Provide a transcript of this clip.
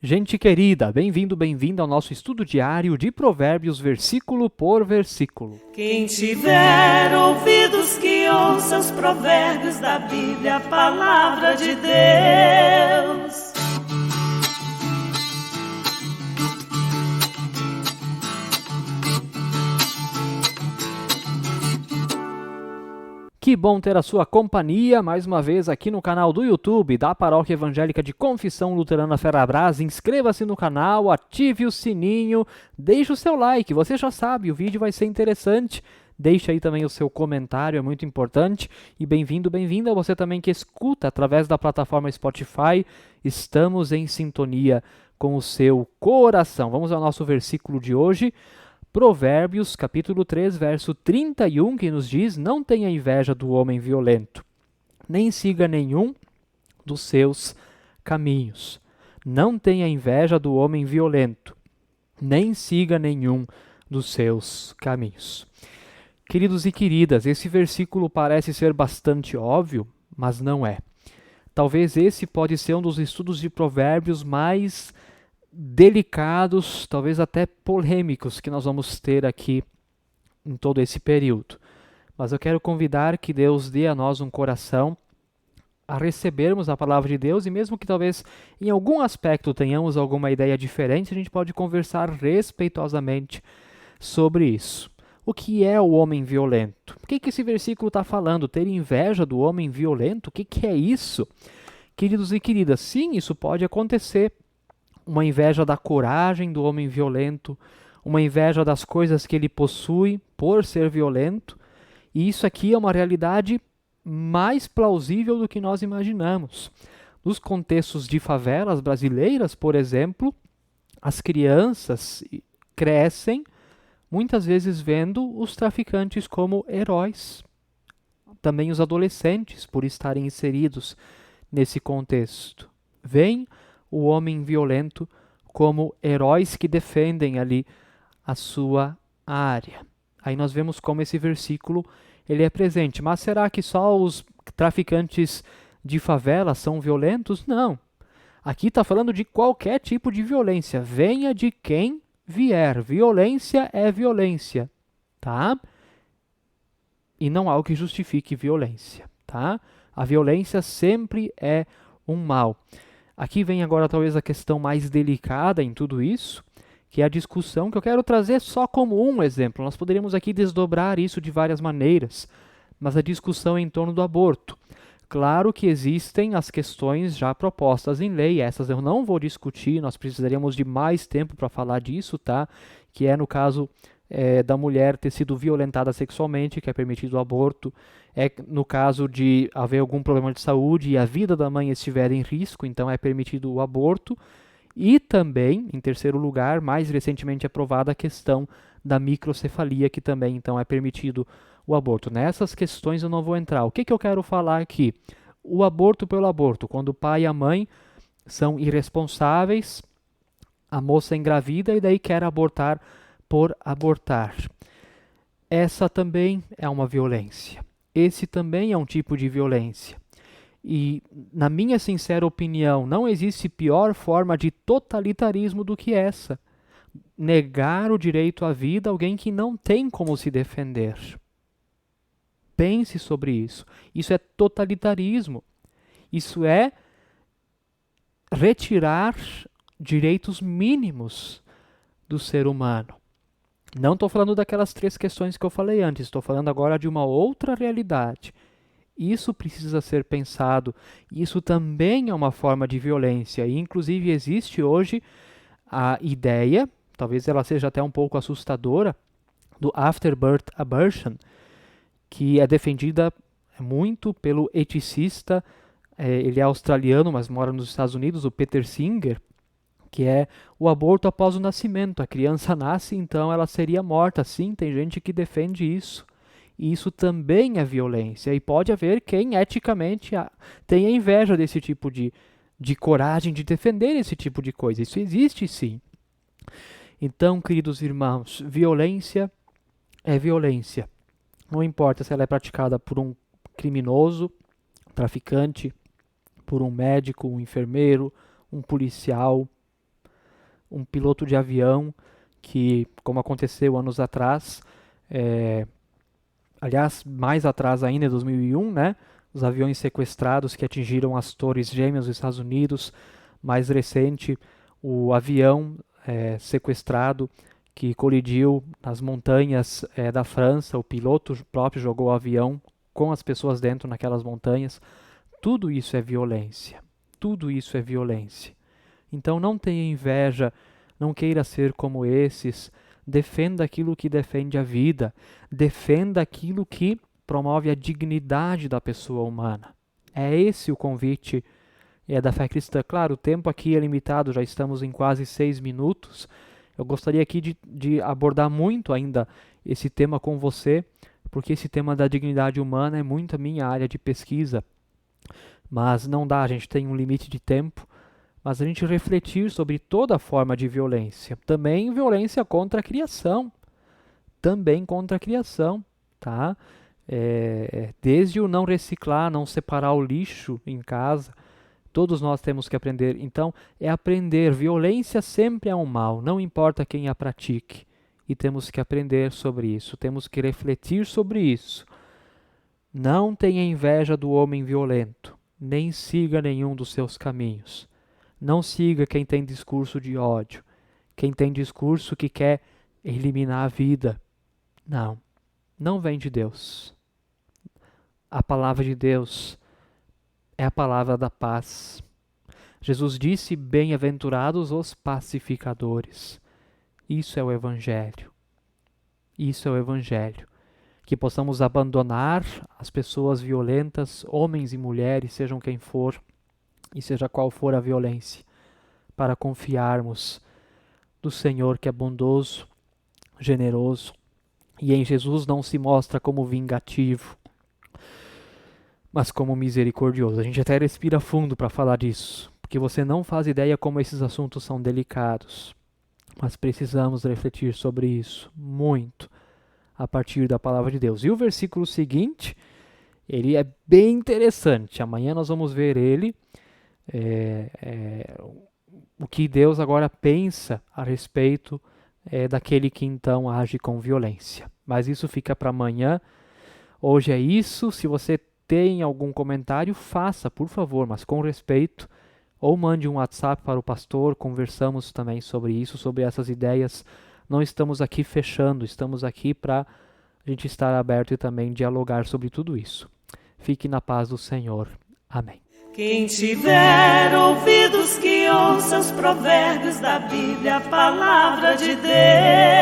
Gente querida, bem-vindo, bem-vinda ao nosso estudo diário de Provérbios, versículo por versículo. Quem tiver ouvidos que ouça os provérbios da Bíblia, a palavra de Deus. Que bom ter a sua companhia mais uma vez aqui no canal do YouTube da Paróquia Evangélica de Confissão Luterana Ferrabras. Inscreva-se no canal, ative o sininho, deixe o seu like, você já sabe, o vídeo vai ser interessante. Deixe aí também o seu comentário, é muito importante. E bem-vindo, bem-vinda você também que escuta através da plataforma Spotify. Estamos em sintonia com o seu coração. Vamos ao nosso versículo de hoje. Provérbios, capítulo 3, verso 31, que nos diz: não tenha inveja do homem violento, nem siga nenhum dos seus caminhos. Não tenha inveja do homem violento, nem siga nenhum dos seus caminhos. Queridos e queridas, esse versículo parece ser bastante óbvio, mas não é. Talvez esse pode ser um dos estudos de provérbios mais delicados, talvez até polêmicos, que nós vamos ter aqui em todo esse período. Mas eu quero convidar que Deus dê a nós um coração a recebermos a palavra de Deus, e mesmo que talvez em algum aspecto tenhamos alguma ideia diferente, a gente pode conversar respeitosamente sobre isso. O que é o homem violento? O que esse versículo está falando? Ter inveja do homem violento? O que é isso? Queridos e queridas, sim, isso pode acontecer. Uma inveja da coragem do homem violento, uma inveja das coisas que ele possui por ser violento. E isso aqui é uma realidade mais plausível do que nós imaginamos. Nos contextos de favelas brasileiras, por exemplo, as crianças crescem muitas vezes vendo os traficantes como heróis. Também os adolescentes, por estarem inseridos nesse contexto. Vêm o homem violento como heróis que defendem ali a sua área. Aí nós vemos como esse versículo ele é presente. Mas será que só os traficantes de favela são violentos? Não. Aqui está falando de qualquer tipo de violência. Venha de quem vier. Violência é violência, tá? E não há o que justifique violência, tá? A violência sempre é um mal. Aqui vem agora talvez a questão mais delicada em tudo isso, que é a discussão que eu quero trazer só como um exemplo. Nós poderíamos aqui desdobrar isso de várias maneiras, mas a discussão em torno do aborto. Claro que existem as questões já propostas em lei, essas eu não vou discutir, nós precisaríamos de mais tempo para falar disso, tá? Que é no caso da mulher ter sido violentada sexualmente, que é permitido o aborto, é no caso de haver algum problema de saúde e a vida da mãe estiver em risco, então é permitido o aborto. E também, em terceiro lugar, mais recentemente aprovada a questão da microcefalia, que também então é permitido o aborto. Nessas questões eu não vou entrar. O que eu quero falar aqui? O aborto pelo aborto, quando o pai e a mãe são irresponsáveis, a moça engravida e daí quer abortar por abortar. Essa também é uma violência. Esse também é um tipo de violência. E, na minha sincera opinião, não existe pior forma de totalitarismo do que essa. Negar o direito à vida a alguém que não tem como se defender. Pense sobre isso. Isso é totalitarismo. Isso é retirar direitos mínimos do ser humano. Não estou falando daquelas 3 questões que eu falei antes, estou falando agora de uma outra realidade. Isso precisa ser pensado. Isso também é uma forma de violência. E, inclusive, existe hoje a ideia, talvez ela seja até um pouco assustadora, do afterbirth abortion, que é defendida muito pelo eticista, ele é australiano, mas mora nos Estados Unidos, o Peter Singer, que é o aborto após o nascimento. A criança nasce, então ela seria morta. Sim, tem gente que defende isso. E isso também é violência. E pode haver quem eticamente tenha inveja desse tipo de coragem de defender esse tipo de coisa. Isso existe sim. Então, queridos irmãos, violência é violência. Não importa se ela é praticada por um criminoso, traficante, por um médico, um enfermeiro, um policial, um piloto de avião que, como aconteceu anos atrás, aliás, mais atrás ainda, em 2001, né? Os aviões sequestrados que atingiram as Torres Gêmeas dos Estados Unidos. Mais recente, o avião sequestrado que colidiu nas montanhas da França. O piloto próprio jogou o avião com as pessoas dentro naquelas montanhas. Tudo isso é violência. Tudo isso é violência. Então não tenha inveja, não queira ser como esses. Defenda aquilo que defende a vida. Defenda aquilo que promove a dignidade da pessoa humana. É esse o convite da fé cristã. Claro, o tempo aqui é limitado, já estamos em quase 6 minutos. Eu gostaria aqui de abordar muito ainda esse tema com você, porque esse tema da dignidade humana é muito a minha área de pesquisa. Mas não dá, a gente tem um limite de tempo, mas a gente refletir sobre toda forma de violência. Também violência contra a criação. Também contra a criação, tá? Desde o não reciclar, não separar o lixo em casa, todos nós temos que aprender. Então, é aprender. Violência sempre é um mal, não importa quem a pratique. E temos que aprender sobre isso, temos que refletir sobre isso. Não tenha inveja do homem violento, nem siga nenhum dos seus caminhos. Não siga quem tem discurso de ódio, quem tem discurso que quer eliminar a vida. Não vem de Deus. A palavra de Deus é a palavra da paz. Jesus disse: bem-aventurados os pacificadores. Isso é o Evangelho. Isso é o Evangelho. Que possamos abandonar as pessoas violentas, homens e mulheres, sejam quem for, e seja qual for a violência, para confiarmos no Senhor que é bondoso, generoso, e em Jesus não se mostra como vingativo, mas como misericordioso. A gente até respira fundo para falar disso, porque você não faz ideia como esses assuntos são delicados, mas precisamos refletir sobre isso muito a partir da palavra de Deus. E o versículo seguinte, ele é bem interessante. Amanhã nós vamos ver ele, o que Deus agora pensa a respeito daquele que então age com violência. Mas isso fica para amanhã. Hoje é isso. Se você tem algum comentário, faça, por favor, mas com respeito, ou mande um WhatsApp para o pastor, conversamos também sobre isso, sobre essas ideias. Não estamos aqui fechando, estamos aqui para a gente estar aberto e também dialogar sobre tudo isso. Fique na paz do Senhor. Amém. Quem tiver ouvidos que ouça os provérbios da Bíblia, a palavra de Deus.